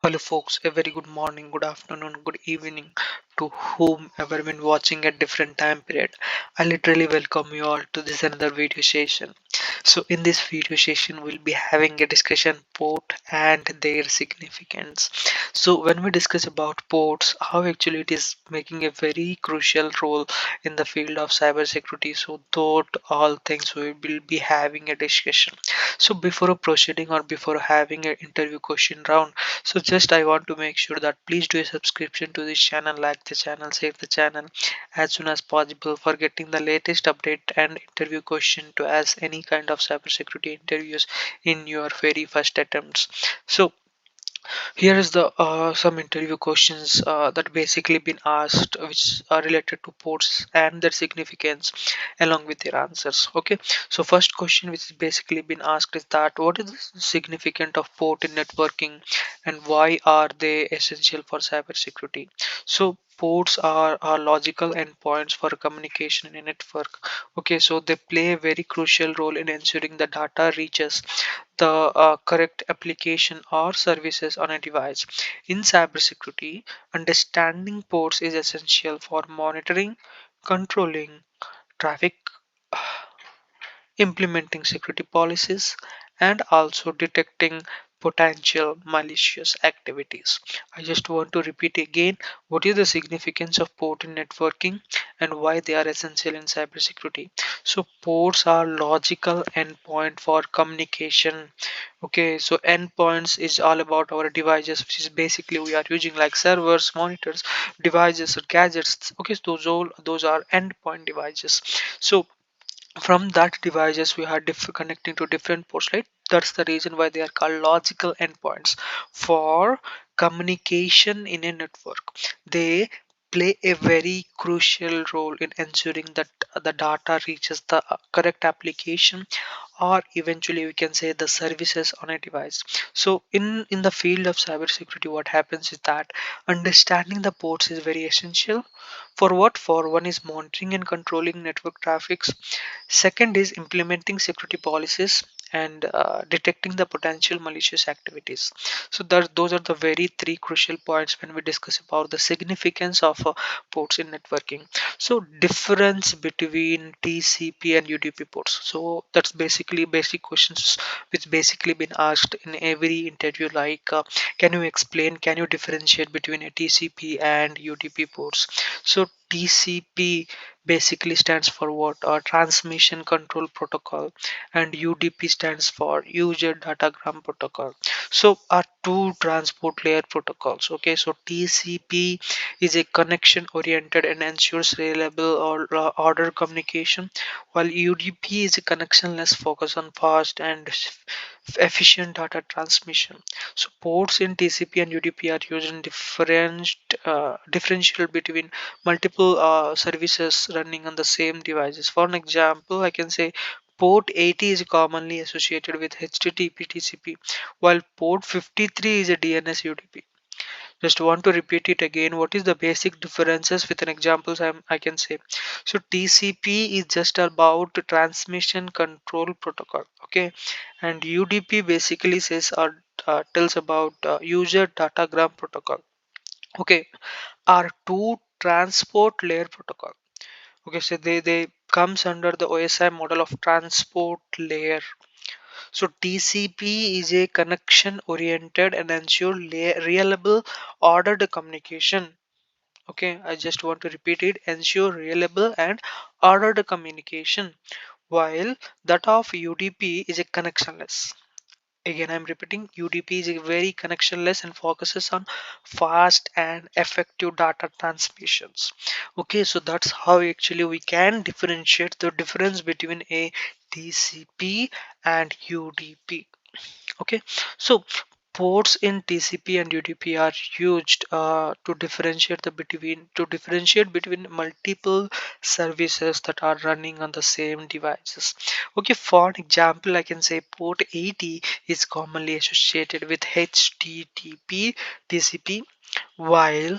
Hello folks, a very good morning, good afternoon, good evening to whomever been watching at different time period. I literally welcome you all to this another video session. So in this video session we'll be having a discussion port and their significance. So when we discuss about ports, how actually it is making a very crucial role in the field of cybersecurity. So thought all things we will be having a discussion. So before proceeding or before having an interview question round, so just I want to make sure that please do a subscription to this channel, like the channel, share the channel as soon as possible for getting the latest update and interview question to as any kind of cybersecurity interviews in your very first attempts. So here is the some interview questions that basically been asked, which are related to ports and their significance, along with their answers. Okay, so first question which is basically been asked is that what is the significance of port in networking, and why are they essential for cybersecurity? So ports are logical endpoints for communication in a network. Okay, so they play a very crucial role in ensuring the data reaches the correct application or services on a device. In cybersecurity, understanding ports is essential for monitoring, controlling traffic, implementing security policies, and also detecting potential malicious activities. I just want to repeat again, what is the significance of port in networking and why they are essential in cybersecurity. So ports are logical endpoint for communication. Okay, so endpoints is all about our devices, which is basically we are using like servers, monitors, devices, or gadgets. Okay, so those are endpoint devices. So from that devices we are connecting to different ports, right? That's the reason why they are called logical endpoints for communication in a network. They play a very crucial role in ensuring that the data reaches the correct application, or eventually we can say the services on a device. So in the field of cybersecurity, what happens is that understanding the ports is very essential. For what? For one is monitoring and controlling network traffics. Second is implementing security policies and detecting the potential malicious activities. So those are the very three crucial points when we discuss about the significance of ports in networking. So difference between TCP and UDP ports. So that's basically basic questions which basically been asked in every interview, like can you explain, can you differentiate between a TCP and UDP ports? So TCP basically stands for what? Transmission Control Protocol, and UDP stands for User Datagram Protocol. So are two transport layer protocols. Okay, so TCP is a connection oriented and ensures reliable or order communication, while UDP is a connectionless focus on fast and efficient data transmission. So ports in TCP and UDP are used in differential between multiple services running on the same devices. For an example, I can say port 80 is commonly associated with HTTP TCP, while port 53 is a DNS UDP. Just want to repeat it again. What is the basic differences with an examples I can say. So TCP is just about transmission control protocol. Okay, and UDP basically says or tells about user datagram protocol. Okay, are two transport layer protocol. Okay, so they comes under the OSI model of transport layer. So TCP is a connection oriented and ensure reliable ordered communication. Okay, I just want to repeat it, ensure reliable and ordered communication, while that of UDP is a connectionless. Again, I'm repeating, UDP is a very connectionless and focuses on fast and effective data transmissions. Okay, so that's how actually we can differentiate the difference between a TCP and UDP. Okay, so ports in TCP and UDP are used to differentiate between multiple services that are running on the same devices. Okay, for an example, I can say port 80 is commonly associated with HTTP TCP, while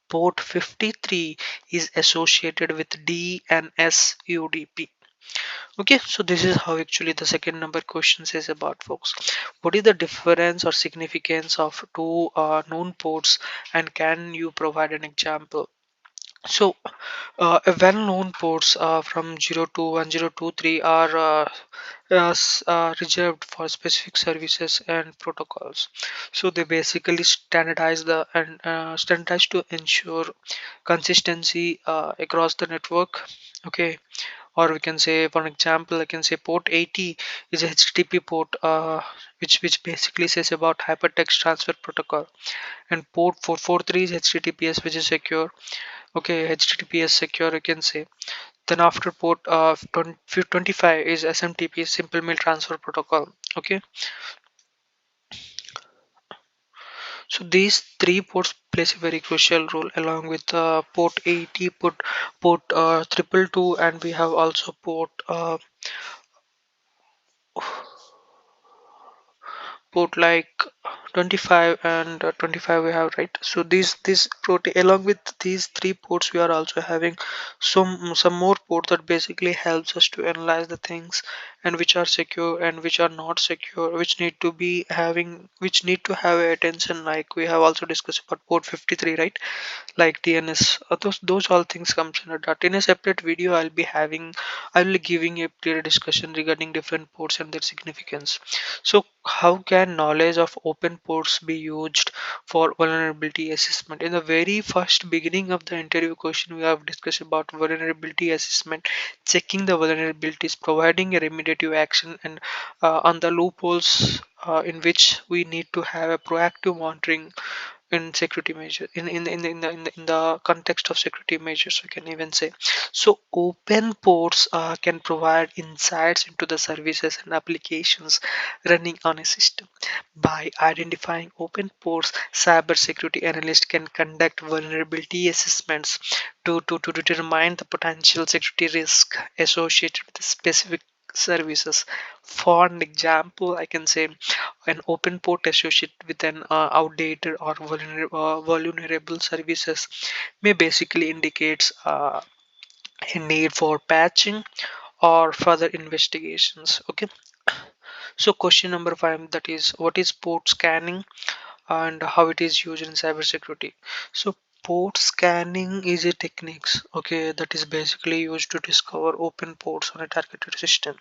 port 53 is associated with DNS UDP. Okay, so this is how actually the second number question says about, folks. What is the difference or significance of two known ports, and can you provide an example? So, a well-known ports from 0 to 1023 are reserved for specific services and protocols. So they basically standardize the and standardize to ensure consistency across the network. Okay, or we can say, for example, I can say port 80 is a HTTP port, which basically says about hypertext transfer protocol, and port 443 is HTTPS, which is secure. Okay, HTTPS secure, you can say. Then after port 25 is SMTP, simple mail transfer protocol. Okay, so these three ports plays a very crucial role along with port 80, port 222, and we have also port like 25 and 25 we have, right? So these port, along with these three ports, we are also having some more port that basically helps us to analyze the things, and which are secure and which are not secure, which need to be having, which need to have attention. Like we have also discussed about port 53, right? Like DNS, those all things comes in that. In a separate video, I'll be giving a clear discussion regarding different ports and their significance. So how can knowledge of open ports be used for vulnerability assessment? In the very first beginning of the interview question, we have discussed about vulnerability assessment, checking the vulnerabilities, providing a remediative action, and on the loopholes in which we need to have a proactive monitoring in security measures, in the context of security measures, we can even say. So open ports can provide insights into the services and applications running on a system. By identifying open ports, cybersecurity analysts can conduct vulnerability assessments to determine the potential security risk associated with the specific services. For an example, I can say an open port associated with an outdated or vulnerable services may basically indicates a need for patching or further investigations. Okay, so question number 5, that is, what is port scanning and how it is used in cybersecurity? So port scanning is a technique, okay, that is basically used to discover open ports on a targeted system.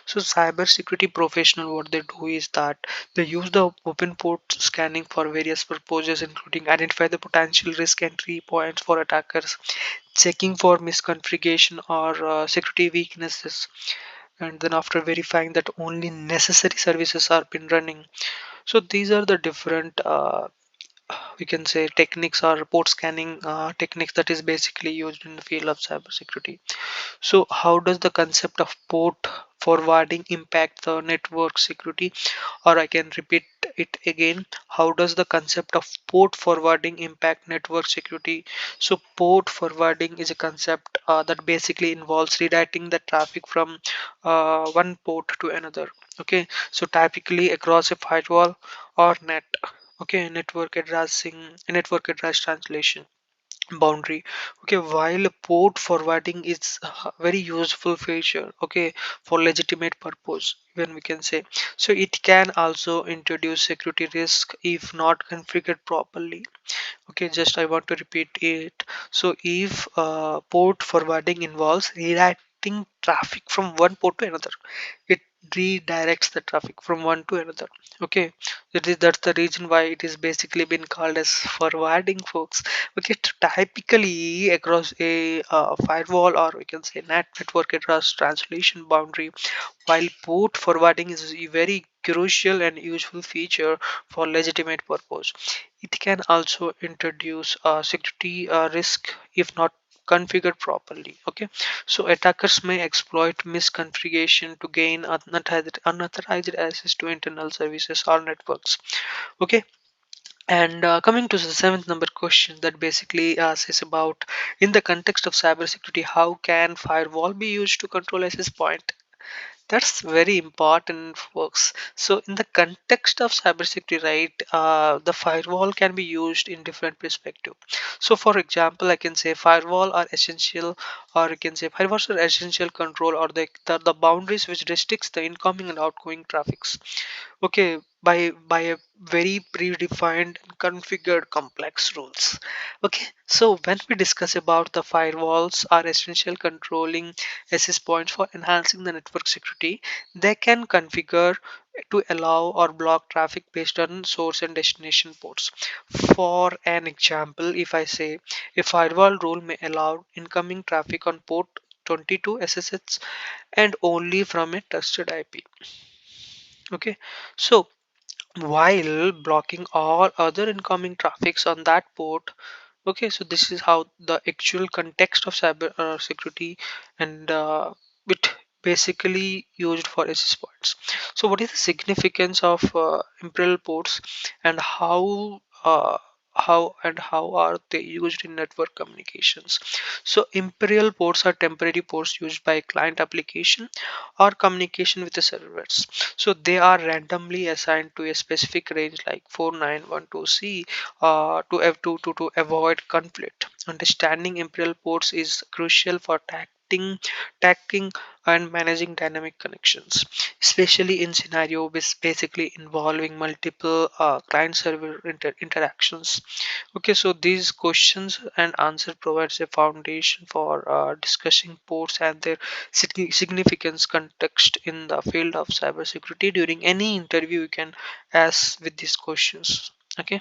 So cybersecurity professional, what they do is that they use the open port scanning for various purposes, including identify the potential risk entry points for attackers, checking for misconfiguration or security weaknesses, and then after verifying that only necessary services are been running. So these are the different we can say techniques or port scanning techniques that is basically used in the field of cybersecurity. So how does the concept of port forwarding impact the network security? Or I can repeat it again. How does the concept of port forwarding impact network security? So port forwarding is a concept that basically involves redirecting the traffic from one port to another. Okay, so typically across a firewall or net. Okay, network address translation boundary. Okay, while port forwarding is a very useful feature, okay, for legitimate purpose, when we can say, so it can also introduce security risk if not configured properly. Okay, just I want to repeat it. So if port forwarding involves redirecting traffic from one port to another, it redirects the traffic from one to another. Okay, that's the reason why it is basically been called as forwarding, folks. Okay, typically across a firewall, or we can say network address translation boundary, while port forwarding is a very crucial and useful feature for legitimate purpose, it can also introduce a security risk if not configured properly. Okay, so attackers may exploit misconfiguration to gain unauthorized access to internal services or networks. Okay, and coming to the seventh number question, that basically says about, in the context of cybersecurity, how can firewall be used to control access point? That's very important, folks. So, in the context of cybersecurity, right, the firewall can be used in different perspective. So, for example, I can say firewall are essential or you can say firewalls are essential control, or the boundaries which restricts the incoming and outgoing traffics, okay, by a very predefined and configured complex rules. Okay, so when we discuss about the firewalls are essential controlling access points for enhancing the network security, they can configure to allow or block traffic based on source and destination ports. For an example, if I say a firewall rule may allow incoming traffic on port 22 SSH and only from a trusted IP. Okay, so while blocking all other incoming traffics on that port. Okay, so this is how the actual context of cyber security, and it basically used for access points. So what is the significance of imperial ports, and how are they used in network communications? So imperial ports are temporary ports used by client application or communication with the servers. So they are randomly assigned to a specific range like 4912C to avoid conflict. Understanding imperial ports is crucial for tracking and managing dynamic connections, especially in scenario with basically involving multiple client server interactions. Okay, so these questions and answer provides a foundation for discussing ports and their significance context in the field of cybersecurity. During any interview you can ask with these questions. Okay,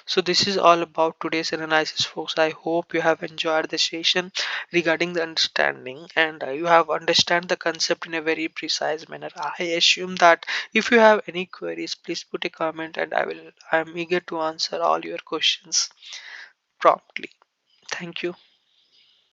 so this is all about today's analysis, folks. I hope you have enjoyed the session regarding the understanding, and you have understand the concept in a very precise manner. I assume that if you have any queries, please put a comment, and I'm eager to answer all your questions promptly. Thank you.